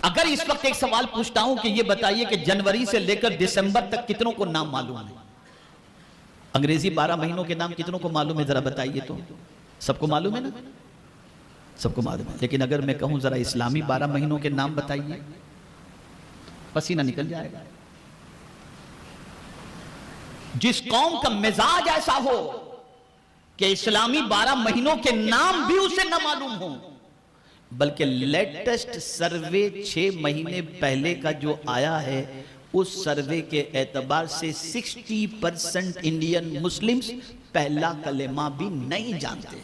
اگر اس وقت ایک سوال پوچھتا ہوں کہ یہ بتائیے کہ جنوری سے لے کر دسمبر تک کتنوں کو نام معلوم ہے؟ انگریزی 12 مہینوں کے نام کتنوں کو معلوم ہے؟ ذرا بتائیے تو. سب کو معلوم ہے نا؟ سب کو معلوم ہے. لیکن اگر میں کہوں ذرا اسلامی 12 مہینوں کے نام بتائیے، پسینہ نکل جائے گا. جس قوم کا مزاج ایسا ہو کہ اسلامی 12 مہینوں کے نام بھی اسے نہ معلوم ہوں، بلکہ لیٹسٹ سروے 6 مہینے پہلے کا جو آیا ہے اس سروے کے اعتبار سے 60% انڈین مسلمز پہلا کلمہ بھی نہیں جانتے.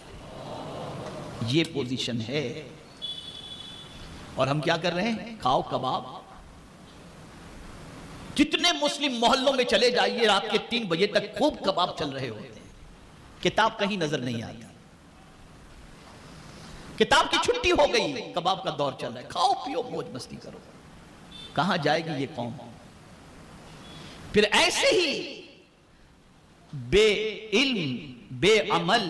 یہ پوزیشن ہے. اور ہم کیا کر رہے ہیں؟ کھاؤ کباب. جتنے مسلم محلوں میں چلے جائیے رات کے 3 بجے تک خوب کباب چل رہے ہوتے ہیں. کتاب کہیں نظر نہیں آتی. کتاب کی چھٹی ہو گئی، کباب کا دور چل رہا ہے. کھاؤ پیو موج مستی کرو. کہاں جائے گی یہ قوم؟ پھر ایسے ہی بے علم، بے عمل،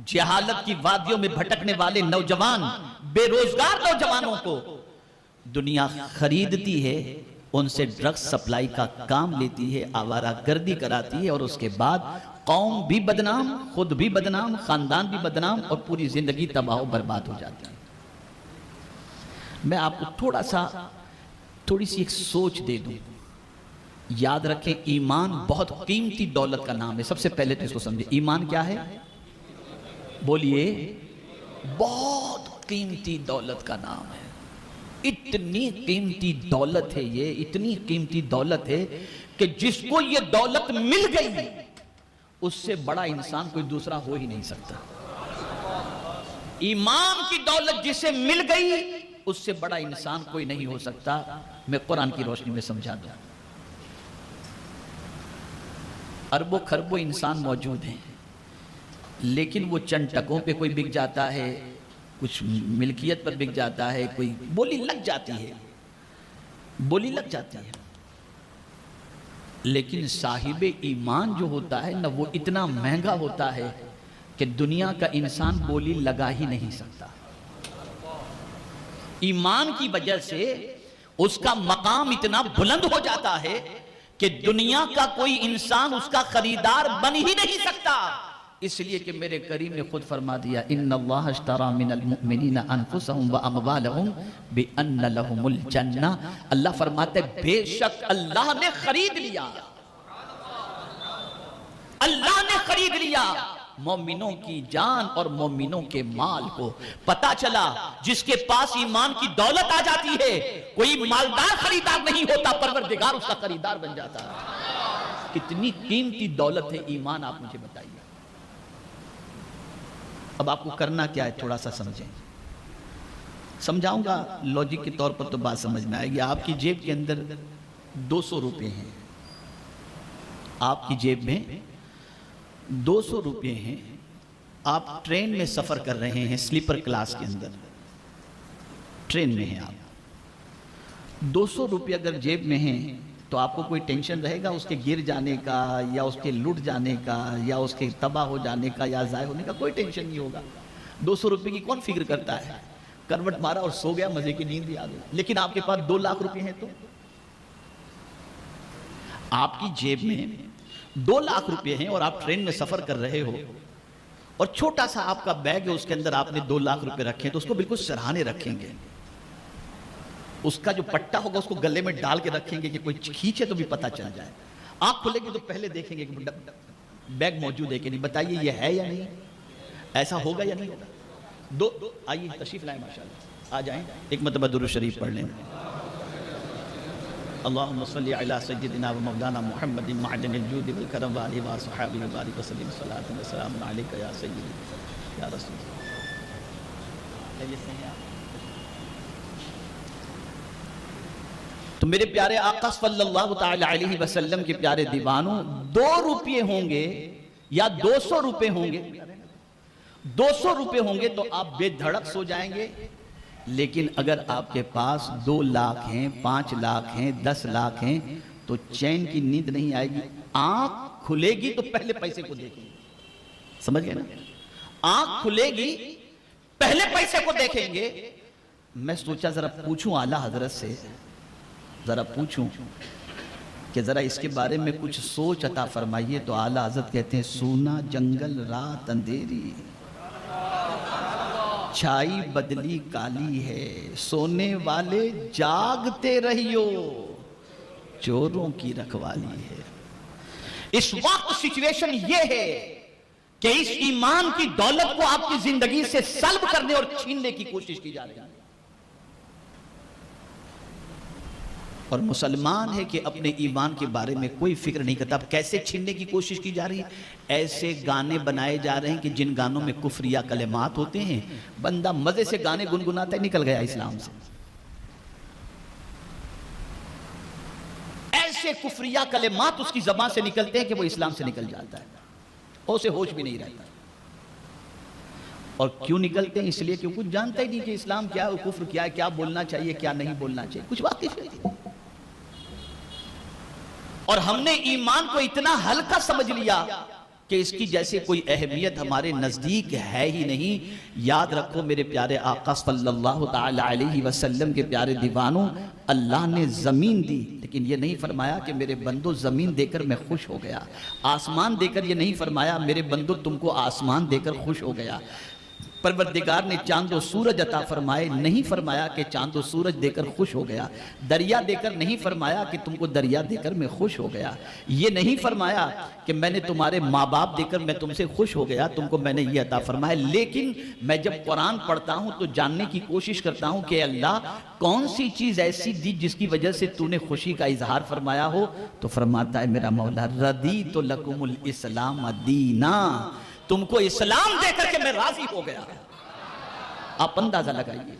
جہالت کی وادیوں میں بھٹکنے والے نوجوان، بے روزگار نوجوانوں کو دنیا خریدتی ہے، ان سے ڈرگز سپلائی کا کام لیتی ہے، آوارہ گردی کراتی ہے، اور اس کے بعد قوم بھی بدنام، خود بھی بدنام، خاندان بھی بدنام، اور پوری زندگی تباہ و برباد ہو جاتی ہے. میں آپ کو تھوڑی سی ایک سوچ دے دوں. یاد رکھیں، ایمان بہت قیمتی دولت کا نام ہے. سب سے پہلے تو اس کو سمجھیں، ایمان کیا ہے؟ بولیے. بہت قیمتی دولت کا نام ہے. اتنی قیمتی دولت ہے یہ، اتنی قیمتی دولت ہے کہ جس کو یہ دولت مل گئی اس سے بڑا انسان کوئی دوسرا ہو ہی نہیں سکتا. ایمان کی دولت جسے مل گئی اس سے بڑا انسان کوئی نہیں ہو سکتا. میں قرآن کی روشنی میں سمجھا دوں. اربوں خربوں انسان موجود ہیں، لیکن وہ چند ٹکوں پہ کوئی بک جاتا ہے، کچھ ملکیت پر بک جاتا ہے، کوئی بولی لگ جاتی ہے، بولی لگ جاتی ہے. لیکن صاحب ایمان جو ہوتا ہے نا، وہ اتنا مہنگا ہوتا ہے کہ دنیا کا انسان بولی لگا ہی نہیں سکتا. ایمان کی وجہ سے اس کا مقام اتنا بلند ہو جاتا ہے کہ دنیا کا کوئی انسان اس کا خریدار بن ہی نہیں سکتا. اس لیے کہ میرے کریم نے خود فرما دیا، ان اللہ اشتری من المؤمنین انفسهم واموالهم بان لهم الجنہ. اللہ فرماتے بے شک اللہ نے خرید لیا، اللہ نے خرید لیا مومنوں کی جان اور مومنوں کے مال کو. پتا چلا جس کے پاس ایمان کی دولت آ جاتی ہے کوئی مالدار خریدار نہیں ہوتا، پروردگار اس کا خریدار بن جاتا ہے. کتنی قیمتی دولت ہے ایمان، آپ مجھے بتائیے. اب آپ کو کرنا کیا ہے؟ تھوڑا سا سمجھیں. سمجھاؤں گا لوجک کے طور پر تو بات سمجھ میں آئے گی. آپ کی جیب کے اندر 200 روپے ہیں، آپ کی جیب میں 200 روپے ہیں. آپ ٹرین میں سفر کر رہے ہیں، سلیپر کلاس کے اندر ٹرین میں ہیں آپ. 200 روپے اگر جیب میں ہیں تو آپ کو کوئی ٹینشن رہے گا اس کے گر جانے کا، یا اس کے لٹ جانے کا، یا اس کے تباہ ہو جانے کا، یا ضائع ہونے کا؟ کوئی ٹینشن نہیں ہوگا. 200 روپے کی کون فکر کرتا ہے؟ کروٹ مارا اور سو گیا، مزے کی نیند بھی آ گئی. لیکن آپ کے پاس 2 لاکھ روپے ہیں تو آپ کی جیب میں 2 لاکھ روپے ہیں اور آپ ٹرین میں سفر کر رہے ہو، اور چھوٹا سا آپ کا بیگ ہے، اس کے اندر آپ نے 2 لاکھ روپے رکھے ہیں، تو اس کو بالکل سرہانے رکھیں گے. اس کا جو پٹا ہوگا اس کو گلے میں ڈال کے رکھیں گے کہ کوئی کھینچے تو بھی پتہ چل جائے. آنکھ کھلے گی تو پہلے دیکھیں گے کہ بیگ موجود ہے کہ نہیں. بتائیے یہ ہے یا نہیں؟ ایسا ہوگا یا نہیں ہوگا؟ آئیے تشریف لائیں، ماشاءاللہ آ جائیں. ایک مرتبہ درود شریف پڑھ لیں. اللہم صلی علی سیدنا و مولانا محمد معدن الجود والکرم وآلہ وصحبہ وبارک وسلم. صلاۃ و سلام علیک یا سیدی یا رسول اللہ. تو میرے پیارے آقا صلی اللہ تعالی علیہ وسلم کے پیارے دیوانوں، 2 روپے ہوں گے یا 200 روپے ہوں گے، 200 روپے ہوں گے تو آپ بے دھڑک سو جائیں گے. لیکن اگر آپ کے پاس 2 لاکھ ہیں، 5 لاکھ ہیں، 10 لاکھ ہیں تو چین کی نیند نہیں آئے گی. آنکھ کھلے گی تو پہلے پیسے کو دیکھیں گے. سمجھ گئے نا؟ آنکھ کھلے گی پہلے پیسے کو دیکھیں گے. میں سوچا ذرا پوچھوں اعلیٰ حضرت سے، ذرا پوچھوں کہ ذرا اس کے بارے میں کچھ سوچ عطا فرمائیے. تو اعلیٰ حضرت کہتے ہیں سونا جنگل رات اندھیری، چھائی بدلی کالی ہے، سونے والے جاگتے رہیو، چوروں کی رکھوالی ہے. اس وقت سچویشن یہ ہے کہ اس ایمان کی دولت کو آپ کی زندگی سے سلب کرنے اور چھیننے کی کوشش کی جا رہی ہے. اور مسلمان ہے کہ اپنے ایمان کے بارے میں کوئی فکر نہیں کرتا. اب کیسے چھیننے کی کوشش کی جا رہی ہے؟ ایسے گانے بنائے جا رہے ہیں کہ جن گانوں میں کفریہ کلمات ہوتے ہیں، بندہ مزے سے گانے گنگناتا ہے، نکل گیا اسلام سے. ایسے کفریہ کلمات اس کی زبان سے نکلتے ہیں کہ وہ اسلام سے نکل جاتا ہے، اور اسے ہوش بھی نہیں رہتا. اور کیوں نکلتے ہیں؟ اس لیے کہ کچھ جانتا ہی نہیں کہ اسلام کیا ہے، کفر کیا ہے، کیا بولنا چاہیے، کیا نہیں بولنا چاہیے، کچھ واقف نہیں. اور ہم نے ایمان کو اتنا ہلکا سمجھ لیا کہ اس کی جیسے کوئی اہمیت ہمارے نزدیک ہے ہی نہیں. یاد رکھو میرے پیارے آقا صلی اللہ تعالی علیہ وسلم کے پیارے دیوانوں، اللہ نے زمین دی، لیکن یہ نہیں فرمایا کہ میرے بندو زمین دے کر میں خوش ہو گیا. آسمان دے کر یہ نہیں فرمایا میرے بندو تم کو آسمان دے کر خوش ہو گیا. پروردگار نے چاند و سورج عطا فرمائے، نہیں فرمایا کہ چاند و سورج دے کر خوش ہو گیا. دریا دے کر نہیں فرمایا کہ تم کو دریا دے کر میں خوش ہو گیا. یہ نہیں فرمایا کہ میں نے تمہارے ماں باپ دے کر میں تم سے خوش ہو گیا، تم کو میں نے یہ عطا فرمایا. لیکن میں جب قرآن پڑھتا ہوں تو جاننے کی کوشش کرتا ہوں کہ اللہ کون سی چیز ایسی دی جس کی وجہ سے تو نے خوشی کا اظہار فرمایا ہو. تو فرماتا ہے میرا مولا رضیت لکم الاسلام دینا، تم کو اسلام دے کر کے میں راضی ہو گیا. آپ اندازہ لگائیے.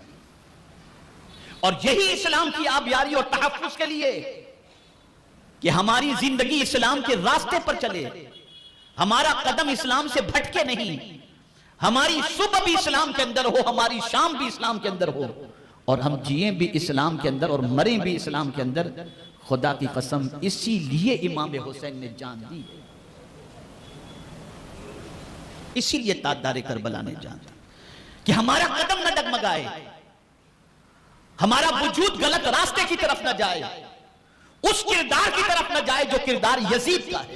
اور یہی اسلام کی آبیاری اور تحفظ کے لیے کہ ہماری زندگی اسلام کے راستے پر چلے، ہمارا قدم اسلام سے بھٹکے نہیں، ہماری صبح بھی اسلام کے اندر ہو، ہماری شام بھی اسلام کے اندر ہو، اور ہم جئیں بھی اسلام کے اندر اور مریں بھی اسلام کے اندر. خدا کی قسم اسی لیے امام حسین نے جان دی، اسی لیے تاجدار کربلا نے جان دی کہ ہمارا قدم نہ ڈگمگائے، ہمارا وجود غلط راستے کی طرف نہ جائے، اس کردار کی طرف نہ جائے جو کردار یزید کا ہے.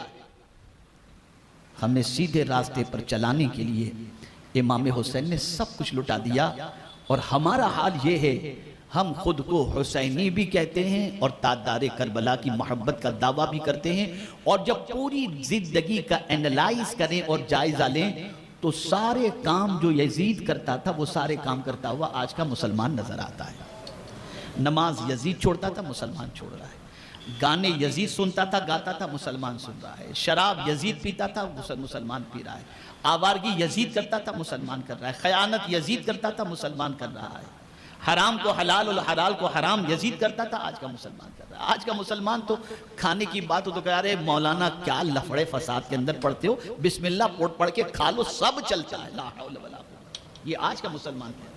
ہمیں سیدھے راستے پر چلانے کے لیے امام حسین نے سب کچھ لٹا دیا. اور ہمارا حال یہ ہے، ہم خود کو حسینی بھی کہتے ہیں اور تاجدار کربلا کی محبت کا دعویٰ بھی کرتے ہیں. اور جب پوری زندگی کا اینالائز کریں اور جائزہ لیں تو سارے کام جو یزید کرتا تھا وہ سارے کام کرتا ہوا آج کا مسلمان نظر آتا ہے. نماز یزید چھوڑتا تھا، مسلمان چھوڑ رہا ہے. گانے یزید سنتا تھا، گاتا تھا، مسلمان سن رہا ہے. شراب یزید پیتا تھا، مسلمان پی رہا ہے. آوارگی یزید کرتا تھا، مسلمان کر رہا ہے. خیانت یزید کرتا تھا، مسلمان کر رہا ہے. حرام کو حلال اور حلال کو حرام یزید کرتا تھا، آج کا مسلمان کر رہا ہے. آج کا مسلمان تو کھانے کی بات ہو تو کہہ رہے مولانا کیا لفڑے فساد کے اندر پڑھتے ہو، بسم اللہ پڑھ کے کھا لو، سب چلتا ہے. لا حول ولا قوت. یہ آج کا مسلمان ہے.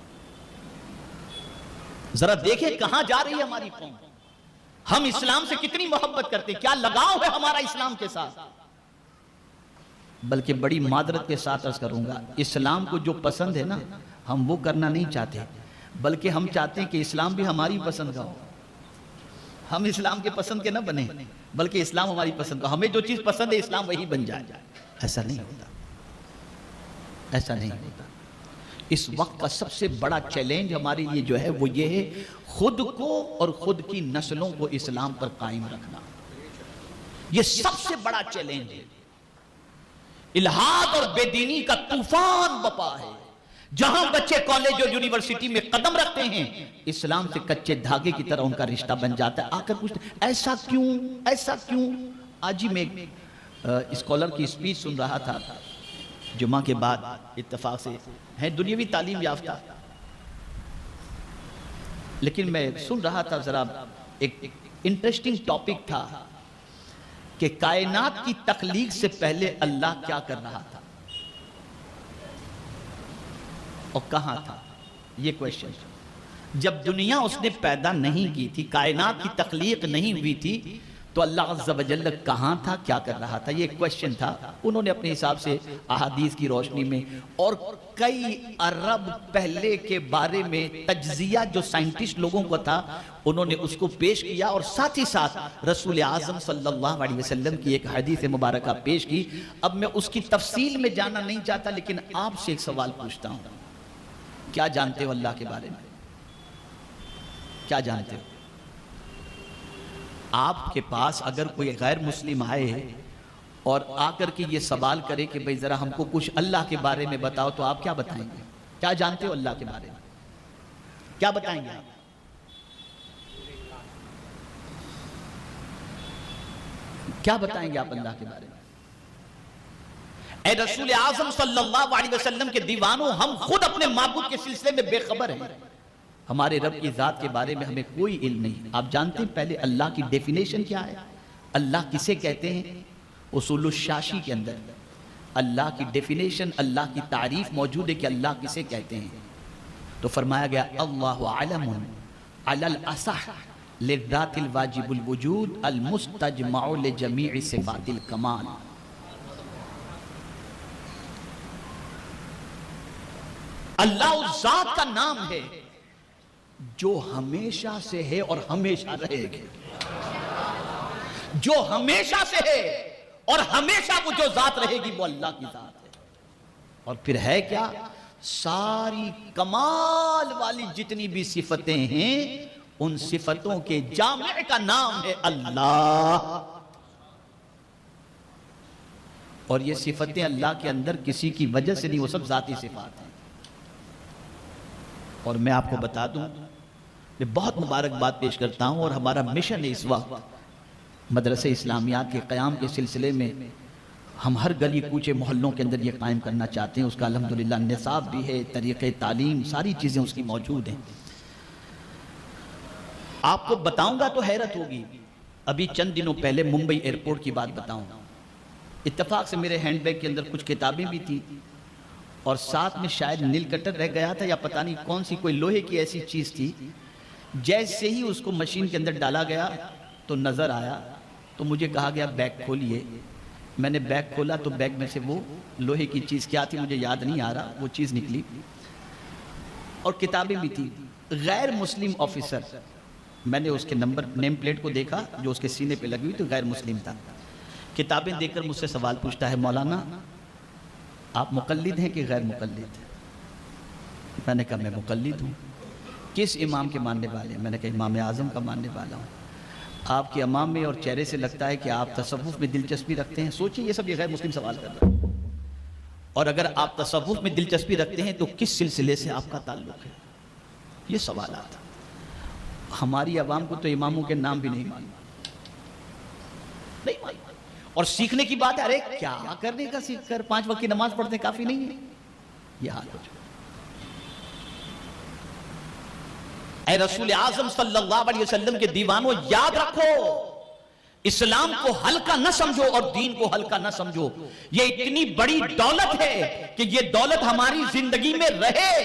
ذرا دیکھیں کہاں جا رہی ہے ہماری قوم. ہم اسلام سے کتنی محبت کرتے ہیں، کیا لگاؤ ہے ہمارا اسلام کے ساتھ. بلکہ بڑی معذرت کے ساتھ عرض کروں گا، اسلام کو جو پسند ہے نا ہم وہ کرنا نہیں چاہتے، بلکہ ہم چاہتے ہیں کہ اسلام بھی ہماری پسند کا ہو. ہم اسلام کے پسند کے نہ بنیں بلکہ اسلام ہماری پسند کا. ہمیں جو چیز پسند ہے اسلام وہی بن جائے. ایسا نہیں ہوتا، ایسا نہیں ہوتا. اس وقت کا سب سے بڑا چیلنج ہمارے لیے جو ہے وہ یہ ہے، خود کو اور خود کی نسلوں کو اسلام پر قائم رکھنا. یہ سب سے بڑا چیلنج ہے. الحاد اور بے دینی کا طوفان بپا ہے. جہاں بچے کالج اور یونیورسٹی میں قدم رکھتے ہیں اسلام سے کچے دھاگے کی طرح ان کا رشتہ بن جاتا ہے. آ کر پوچھتے ایسا کیوں، ایسا کیوں. آج ہی میں ایک اسکالر کی اسپیچ سن رہا تھا جمعہ کے بعد، اتفاق سے ہیں دنیاوی تعلیم یافتہ، لیکن میں سن رہا تھا ذرا ایک انٹرسٹنگ ٹاپک تھا کہ کائنات کی تخلیق سے پہلے اللہ کیا کر رہا تھا اور کہاں تھا. یہ کویشچن جب دنیا اس نے پیدا نہیں کی تھی، کائنات کی تخلیق نہیں ہوئی تھی، تو اللہ عز و جل کہاں تھا، کیا کر رہا تھا، یہ ایک کویسچن تھا۔ انہوں نے اپنے حساب سے احادیث کی روشنی میں اور کئی ارب پہلے کے بارے میں تجزیہ جو سائنٹسٹ لوگوں کو تھا انہوں نے اس کو پیش کیا، اور ساتھ ہی ساتھ رسول اعظم صلی اللہ علیہ وسلم کی ایک حدیث مبارکہ پیش کی۔ اب میں اس کی تفصیل میں جانا نہیں چاہتا، لیکن آپ سے ایک سوال پوچھتا ہوں، کیا جانتے ہو اللہ کے بارے میں؟ کیا جانتے ہو؟ آپ کے پاس اگر کوئی غیر مسلم آئے اور آ کر کے یہ سوال کرے کہ بھئی ذرا ہم کو کچھ اللہ کے بارے میں بتاؤ، تو آپ کیا بتائیں گے؟ کیا جانتے ہو اللہ کے بارے میں؟ کیا بتائیں گے آپ؟ کیا بتائیں گے آپ اللہ کے بارے میں؟ اے رسول اعظم صلی اللہ علیہ وسلم کے دیوانوں، ہم خود اپنے معبود کے سلسلے میں بے خبر ہیں، ہمارے رب کی ذات کے بارے میں ہمیں کوئی علم نہیں۔ آپ جانتے ہیں پہلے اللہ کی ڈیفینیشن کیا ہے؟ اللہ کسے کہتے ہیں؟ اصول الشاشی کے اندر اللہ کی ڈیفینیشن، اللہ کی تعریف موجود ہے کہ اللہ کسے کہتے ہیں۔ تو فرمایا گیا اللہ علم علی الاصح للذات الواجب الوجود المستجمع لجمیع صفات الکمال۔ اللہ اس ذات کا نام ہے جو ہمیشہ سے ہے اور ہمیشہ رہے گی، جو ہمیشہ سے ہے اور ہمیشہ وہ جو ذات رہے گی وہ اللہ کی ذات ہے۔ اور پھر ہے کیا؟ ساری کمال والی جتنی بھی صفتیں ہیں ان صفتوں کے جامع کا نام ہے اللہ، اور یہ صفتیں اللہ کے اندر کسی کی وجہ سے نہیں، وہ سب ذاتی صفات ہیں۔ اور میں آپ کو بتا دوں، میں بہت مبارک بات پیش کرتا ہوں، اور ہمارا مشن ہے اس وقت مدرسہ اسلامیات کے قیام کے سلسلے میں ہم ہر گلی کوچے محلوں کے اندر یہ قائم کرنا چاہتے ہیں۔ اس کا الحمدللہ نصاب بھی ہے، طریقہ تعلیم، ساری چیزیں اس کی موجود ہیں۔ آپ کو بتاؤں گا تو حیرت ہوگی۔ ابھی چند دنوں پہلے ممبئی ایئرپورٹ کی بات بتاؤں، اتفاق سے میرے ہینڈ بیگ کے اندر کچھ کتابیں بھی تھیں، اور ساتھ میں شاید نیل کٹر رہ گیا تھا یا پتہ نہیں کون سی کوئی لوہے کی ایسی چیز تھی۔ جیسے ہی اس کو مشین کے اندر ڈالا گیا تو نظر آیا، تو مجھے کہا گیا بیگ کھولیے۔ میں نے بیگ کھولا تو بیگ میں سے وہ لوہے کی چیز کیا تھی مجھے یاد نہیں آ رہا، وہ چیز نکلی، اور کتابیں بھی تھی۔ غیر مسلم آفیسر، میں نے اس کے نمبر نیم پلیٹ کو دیکھا جو اس کے سینے پہ لگی ہوئی، تو غیر مسلم تھا۔ کتابیں دیکھ کر مجھ سے سوال پوچھتا ہے، مولانا آپ مقلد ہیں کہ غیر مقلد؟ میں نے کہا میں مقلد ہوں۔ کس امام کے ماننے والے ہیں؟ میں نے کہا امام اعظم کا ماننے والا ہوں۔ آپ کے امام میں اور چہرے سے لگتا ہے کہ آپ تصوف میں دلچسپی رکھتے ہیں۔ سوچیں یہ سب یہ غیر مسلم سوال کر رہا ہے، اور اگر آپ تصوف میں دلچسپی رکھتے ہیں تو کس سلسلے سے آپ کا تعلق ہے؟ یہ سوالات ہماری عوام کو تو اماموں کے نام بھی نہیں معلوم، نہیں معلوم۔ اور سیکھنے کی بات ہے، ارے کیا کرنے کا سیکھ کر 5 وقت کی نماز پڑھتے کافی نہیں ہے؟ یہ حال ہو چکا۔ اے رسول اعظم صلی اللہ علیہ وسلم کے دیوانوں، یاد رکھو، اسلام کو ہلکا نہ سمجھو اور دین کو ہلکا نہ سمجھو۔ یہ اتنی بڑی دولت ہے کہ یہ دولت ہماری زندگی میں رہے،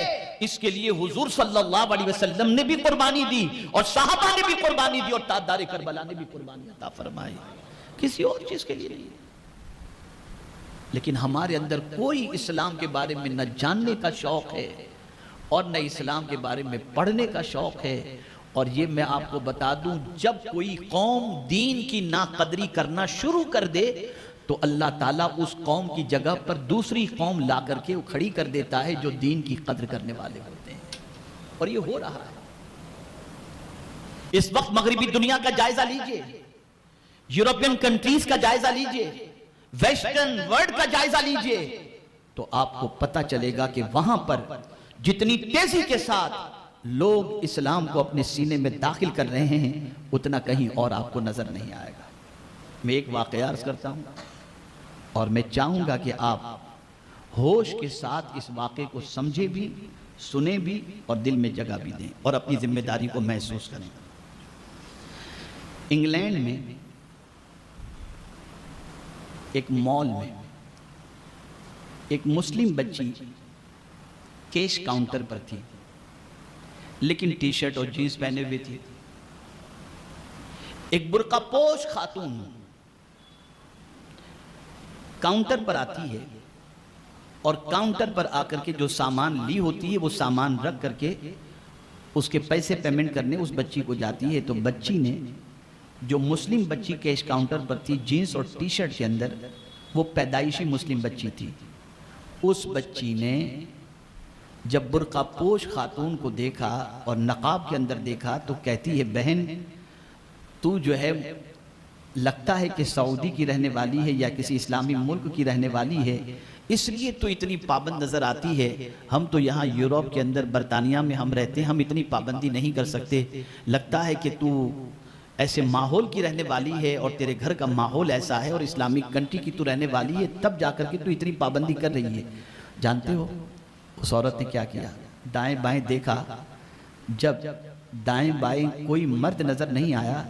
اس کے لیے حضور صلی اللہ علیہ وسلم نے بھی قربانی دی، اور صحابہ نے بھی قربانی دی، اور تاجدار کربلا نے بھی قربانی عطا فرمائی، کسی اور چیز کے لیے نہیں۔ لیکن ہمارے اندر کوئی اسلام کے بارے میں نہ جاننے کا شوق ہے اور نہ اسلام کے بارے میں پڑھنے کا شوق ہے۔ اور یہ میں آپ کو بتا دوں، جب کوئی قوم دین کی ناقدری کرنا شروع کر دے تو اللہ تعالیٰ اس قوم کی جگہ پر دوسری قوم لا کر کے کھڑی کر دیتا ہے جو دین کی قدر کرنے والے ہوتے ہیں، اور یہ ہو رہا ہے۔ اس وقت مغربی دنیا کا جائزہ لیجئے، یورپین کنٹریز کا جائزہ لیجئے، ویسٹرن ورلڈ کا جائزہ لیجئے، تو آپ کو پتہ چلے گا کہ وہاں پر جتنی تیزی کے ساتھ لوگ اسلام کو اپنے سینے میں داخل کر رہے ہیں اتنا کہیں اور آپ کو نظر نہیں آئے گا۔ میں ایک واقعہ عرض کرتا ہوں اور میں چاہوں گا کہ آپ ہوش کے ساتھ اس واقعے کو سمجھے بھی، سنیں بھی اور دل میں جگہ بھی دیں اور اپنی ذمہ داری کو محسوس کریں۔ انگلینڈ میں ایک مال میں ایک مسلم بچی کیش کاؤنٹر پر تھی، لیکن ٹی شرٹ اور جینز پہنے ہوئے تھی۔ ایک برقع پوش خاتون کاؤنٹر پر آتی ہے اور کاؤنٹر پر آ کر کے جو سامان لی ہوتی ہے وہ سامان رکھ کر کے اس کے پیسے پیمنٹ کرنے اس بچی کو جاتی ہے. تو بچی نے، جو مسلم بچی کیش کاؤنٹر پر تھی جینس اور ٹی شرٹ کے اندر، وہ پیدائشی مسلم بچی تھی. اس بچی نے جب برقع پوش خاتون کو دیکھا اور نقاب کے اندر دیکھا تو کہتی ہے بہن تو جو ہے لگتا ہے کہ سعودی کی رہنے والی ہے یا کسی اسلامی ملک کی رہنے والی ہے، اس لیے تو اتنی پابند نظر آتی ہے. ہم تو یہاں یورپ کے اندر برطانیہ میں ہم رہتے ہیں، ہم اتنی پابندی نہیں کر سکتے. لگتا ہے کہ تو ایسے ماحول کی رہنے والی ہے اور تیرے گھر کا ماحول ایسا ہے اور اسلامک کنٹری کی تو رہنے والی ہے، تب جا کر کے تو اتنی پابندی کر رہی ہے. جانتے ہو اس عورت نے کیا کیا؟ دائیں بائیں دیکھا، جب دائیں بائیں کوئی مرد نظر نہیں آیا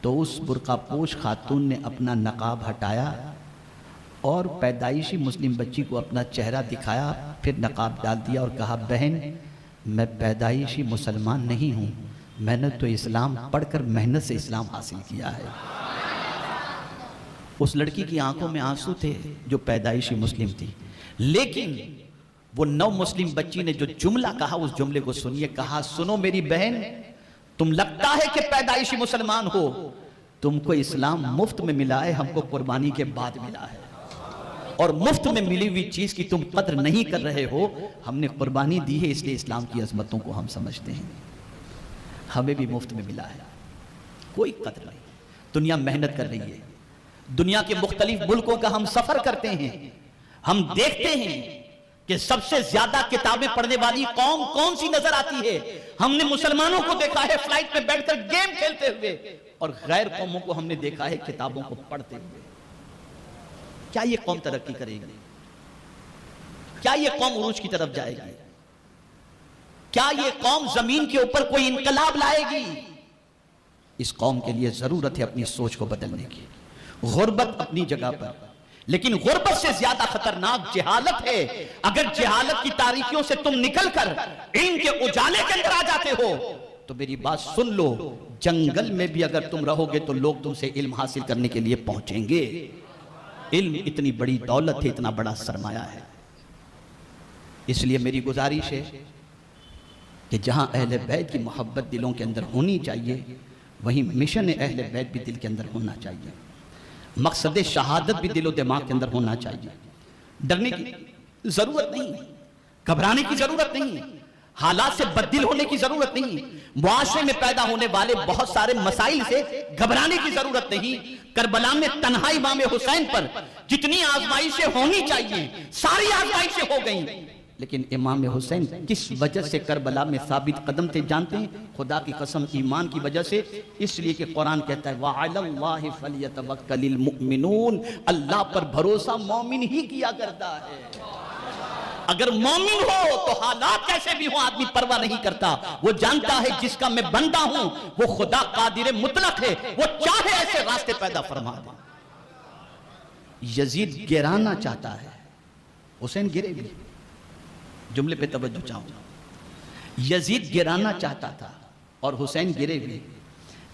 تو اس برقع پوش خاتون نے اپنا نقاب ہٹایا اور پیدائشی مسلم بچی کو اپنا چہرہ دکھایا، پھر نقاب ڈال دیا اور کہا بہن میں پیدائشی مسلمان نہیں ہوں، میں نے تو اسلام پڑھ کر محنت سے اسلام حاصل کیا ہے. اس لڑکی کی آنکھوں میں آنسو تھے جو پیدائشی مسلم تھی، لیکن وہ نو مسلم بچی نے جو جملہ کہا اس جملے کو سنیے. کہا سنو میری بہن، تم لگتا ہے کہ پیدائشی مسلمان ہو، تم کو اسلام مفت میں ملا ہے، ہم کو قربانی کے بعد ملا ہے، اور مفت میں ملی ہوئی چیز کی تم قدر نہیں کر رہے ہو. ہم نے قربانی دی ہے اس لیے اسلام کی عظمتوں کو ہم سمجھتے ہیں. ہمیں بھی مفت میں ملا ہے، کوئی قدر نہیں. دنیا محنت کر رہی ہے، دنیا کے مختلف ملکوں کا ہم سفر کرتے ہیں، ہم دیکھتے ہیں کہ سب سے زیادہ کتابیں پڑھنے والی قوم کون سی نظر آتی ہے. ہم نے مسلمانوں کو دیکھا ہے فلائٹ میں بیٹھ کر گیم کھیلتے ہوئے، اور غیر قوموں کو ہم نے دیکھا ہے کتابوں کو پڑھتے ہوئے. کیا یہ قوم ترقی کرے گی؟ کیا یہ قوم عروج کی طرف جائے گی؟ کیا یہ قوم زمین کے اوپر کوئی انقلاب لائے گی؟ اس قوم کے لیے ضرورت ہے اپنی سوچ کو بدلنے کی. غربت اپنی جگہ پر، لیکن غربت سے زیادہ خطرناک جہالت ہے. اگر جہالت کی تاریکیوں سے تم نکل کر علم کے اجالے کے اندر آ جاتے ہو تو میری بات سن لو، جنگل میں بھی اگر تم رہو گے تو لوگ تم سے علم حاصل کرنے کے لیے پہنچیں گے. علم اتنی بڑی دولت ہے، اتنا بڑا سرمایہ ہے. اس لیے میری گزارش ہے کہ جہاں اہل بیت کی محبت دلوں کے اندر ہونی چاہیے، وہیں مشن اہل بیت بھی دل کے اندر ہونا چاہیے، مقصد شہادت بھی دل و دماغ کے اندر ہونا چاہیے. ڈرنے کی ضرورت نہیں، گھبرانے کی ضرورت نہیں، حالات سے بددل ہونے کی ضرورت نہیں، معاشرے میں پیدا ہونے والے بہت سارے مسائل سے گھبرانے کی ضرورت نہیں. کربلا میں تنہا امام حسین پر جتنی آزمائشیں ہونی چاہیے ساری آزمائشیں ہو گئیں، لیکن امام حسین کس وجہ سے کربلا میں ثابت قدم تھے جانتے ہیں؟ خدا کی قسم ایمان کی وجہ سے. اس لیے کہ قرآن کہتا ہے وَعَلَى اللَّهِ فَلْيَتَوَكَّلِ الْمُؤْمِنُونَ، اللہ پر بھروسہ مومن ہی کیا کرتا ہے. اگر مومن ہو تو حالات کیسے بھی ہوں آدمی پرواہ نہیں کرتا. وہ جانتا ہے جس کا میں بندہ ہوں وہ خدا قادر مطلق ہے، وہ چاہے ایسے راستے پیدا فرما دے. یزید گرانا چاہتا ہے، حسین گرے بھی. جملے پہ توجہ چاہوں، یزید گرانا چاہتا تھا اور حسین گرے بھی.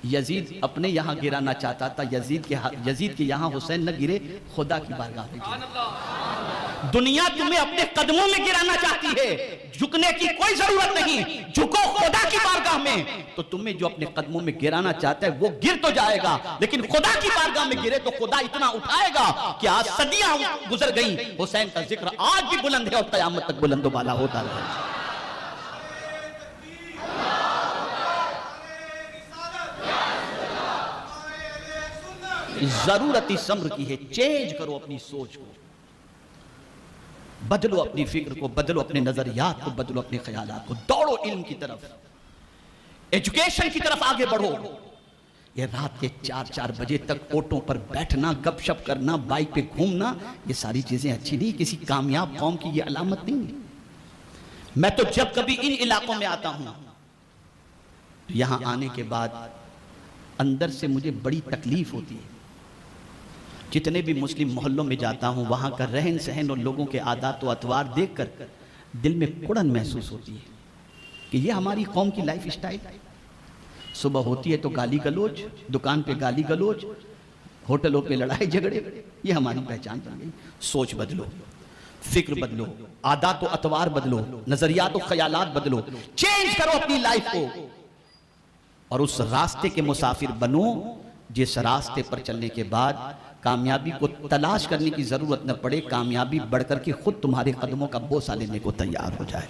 یزید اپنے یہاں گرانا چاہتا تھا، یزید کے یہاں حسین نہ گرے، خدا کی بارگاہ میں گرے. دنیا تمہیں اپنے قدموں میں گرانا چاہتی ہے، جھکنے کی کوئی ضرورت نہیں، جھکو خدا کی بارگاہ میں. تو تمہیں جو اپنے قدموں میں گرانا چاہتا ہے وہ گر تو جائے گا، لیکن خدا کی بارگاہ میں گرے تو خدا اتنا اٹھائے گا کہ آج صدیاں گزر گئیں، حسین کا ذکر آج بھی بلند ہے اور قیامت تک بلند و بالا ہوتا رہے. ضرورت اس امر کی ہے، چینج کرو اپنی سوچ کو، بدلو اپنی فکر کو، بدلو اپنے نظریات کو، بدلو اپنے خیالات کو. دوڑو علم کی طرف، ایجوکیشن کی طرف آگے بڑھو. یہ رات کے 4 بجے تک آٹوں پر بیٹھنا، گپ شپ کرنا، بائک پہ گھومنا، یہ ساری چیزیں اچھی نہیں، کسی کامیاب قوم کی یہ علامت نہیں ہے. میں تو جب کبھی ان علاقوں میں آتا ہوں تو یہاں آنے کے بعد اندر سے مجھے بڑی تکلیف ہوتی ہے. جتنے بھی مسلم محلوں میں جاتا ہوں وہاں کا رہن سہن اور لوگوں کے عادات و اطوار دیکھ کر دل میں کڑن محسوس ہوتی ہے کہ یہ ہماری قوم کی لائف اسٹائل. صبح ہوتی ہے تو گالی گلوچ، دکان پہ گالی گلوچ، ہوٹلوں پہ لڑائی جھگڑے، یہ ہماری پہچان بن گئی۔ سوچ بدلو، فکر بدلو، عادات و اطوار بدلو، نظریات و خیالات بدلو، چینج کرو اپنی لائف کو، اور اس راستے کے مسافر بنو جس راستے پر چلنے کے بعد کامیابی کو تلاش کرنے کی ضرورت نہ پڑے، کامیابی بڑھ کر کے خود تمہارے قدموں کا بوسہ لینے کو تیار ہو جائے۔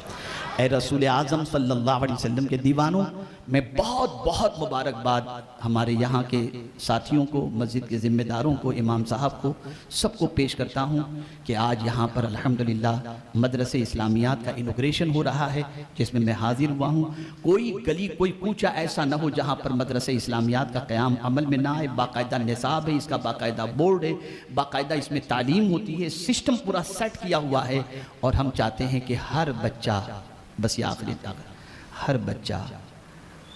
اے رسول اعظم صلی اللہ علیہ وسلم کے دیوانوں، میں بہت بہت مبارکباد ہمارے یہاں کے ساتھیوں کو، مسجد کے ذمہ داروں کو، امام صاحب کو، سب کو پیش کرتا ہوں کہ آج یہاں پر الحمدللہ مدرسے اسلامیات کا انوگریشن ہو رہا ہے، جس میں حاضر ہوا ہوں۔ کوئی گلی، کوئی کوچہ ایسا نہ ہو جہاں پر مدرسے اسلامیات کا قیام عمل میں نہ آئے۔ باقاعدہ نصاب ہے، اس کا باقاعدہ بورڈ ہے، باقاعدہ اس میں تعلیم ہوتی ہے، سسٹم پورا سیٹ کیا ہوا ہے، اور ہم چاہتے ہیں کہ ہر بچہ، بس یہ آخری ہر بچہ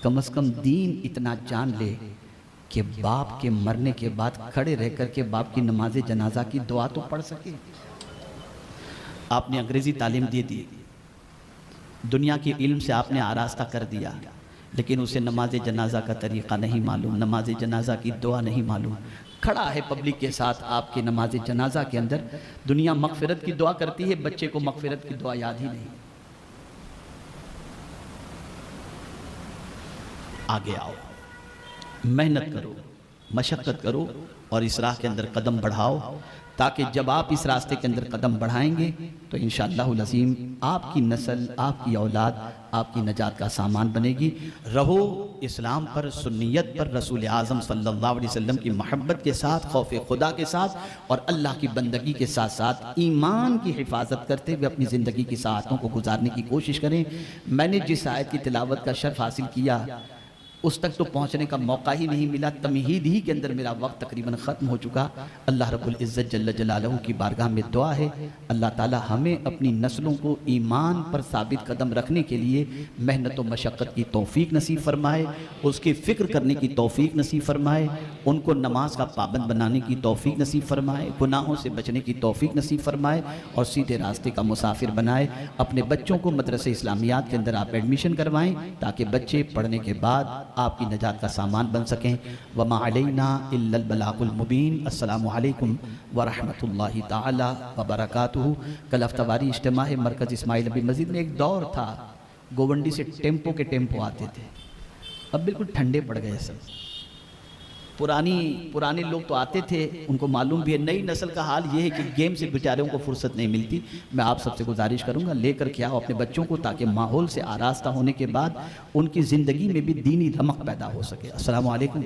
کم از کم دین اتنا جان لے کہ باپ کے مرنے کے بعد کھڑے رہ کر کے باپ کی نماز جنازہ کی دعا تو پڑھ سکے۔ آپ نے انگریزی تعلیم دے دی، دنیا کے علم سے آپ نے آراستہ کر دیا، لیکن اسے نماز جنازہ کا طریقہ نہیں معلوم، نماز جنازہ کی دعا نہیں معلوم، کھڑا ہے پبلک کے ساتھ آپ کے نماز جنازہ کے اندر، دنیا مغفرت کی دعا کرتی ہے، بچے کو مغفرت کی دعا یاد ہی نہیں۔ آگے آؤ، محنت کرو، مشقت کرو، اور اس راہ کے اندر قدم بڑھاؤ، تاکہ جب آپ اس راستے کے اندر قدم بڑھائیں گے تو انشاءاللہ العظیم آپ کی نسل، آپ کی اولاد آپ کی نجات کا سامان بنے گی۔ رہو اسلام پر، سنیت پر، رسول اعظم صلی اللہ علیہ وسلم کی محبت کے ساتھ، خوف خدا کے ساتھ، اور اللہ کی بندگی کے ساتھ ساتھ ایمان کی حفاظت کرتے ہوئے اپنی زندگی کی ساعتوں کو گزارنے کی کوشش کریں۔ میں نے جس آیت کی تلاوت کا شرف حاصل کیا اس تک تو پہنچنے کا موقع ہی نہیں ملا، تمہید ہی کے اندر میرا وقت تقریباً ختم ہو چکا۔ اللہ رب العزت جل جلالہ کی بارگاہ میں دعا ہے، اللہ تعالی ہمیں اپنی نسلوں کو ایمان پر ثابت قدم رکھنے کے لیے محنت و مشقت کی توفیق نصیب فرمائے، اس کی فکر کرنے کی توفیق نصیب فرمائے، ان کو نماز کا پابند بنانے کی توفیق نصیب فرمائے، گناہوں سے بچنے کی توفیق نصیب فرمائے، اور سیدھے راستے کا مسافر بنائے۔ اپنے بچوں کو مدرسے اسلامیات کے اندر آپ ایڈمیشن کروائیں تاکہ بچے پڑھنے کے بعد آپ کی نجات کا سامان بن سکیں۔ وما علینا الا البلاغ المبین۔ السلام علیکم ورحمۃ اللہ تعالی وبرکاتہ۔ کل ہفتہ واری اجتماع مرکز اسماعیل ابی مسجد میں ایک دور تھا، گوونڈی سے ٹیمپو کے ٹیمپو آتے تھے، اب بالکل ٹھنڈے پڑ گئے سب۔ پرانے لوگ تو آتے تھے، ان کو معلوم بھی ہے، نئی نسل کا حال یہ ہے کہ گیم سے بیچاروں کو فرصت نہیں ملتی۔ میں آپ سب سے گزارش کروں گا لے کر کے آؤ اپنے بچوں کو، تاکہ ماحول سے آراستہ ہونے کے بعد ان کی زندگی میں بھی دینی رمق پیدا ہو سکے۔ السلام علیکم۔